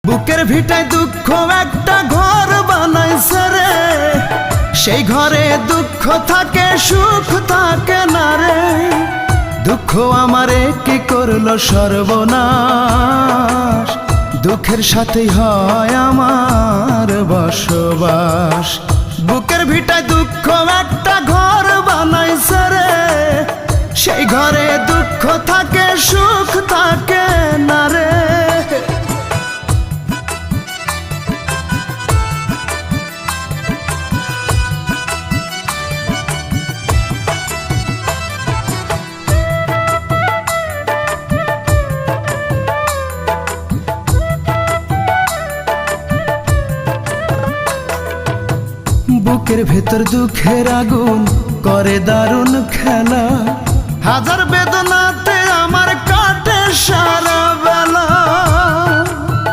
বুকের ভিটায় দুঃখ একটা ঘর বানাইছে রে, সেই ঘরে দুঃখ থাকে সুখ থাকে না রে। দুঃখ আমারে কি করলো সর্বনাশ, দুঃখের সাথেই হয় আমার বসবাস। বুকের ভিটায় দুঃখ একটা ঘর বানাইছে রে, সেই ঘরে দুঃখ থাকে সুখ থাকে না রে। বুকের ভেতর দুঃখের আগুন করে দারুণ খেলা, হাজার বেদনাতে আমার কাটে সারা বেলা।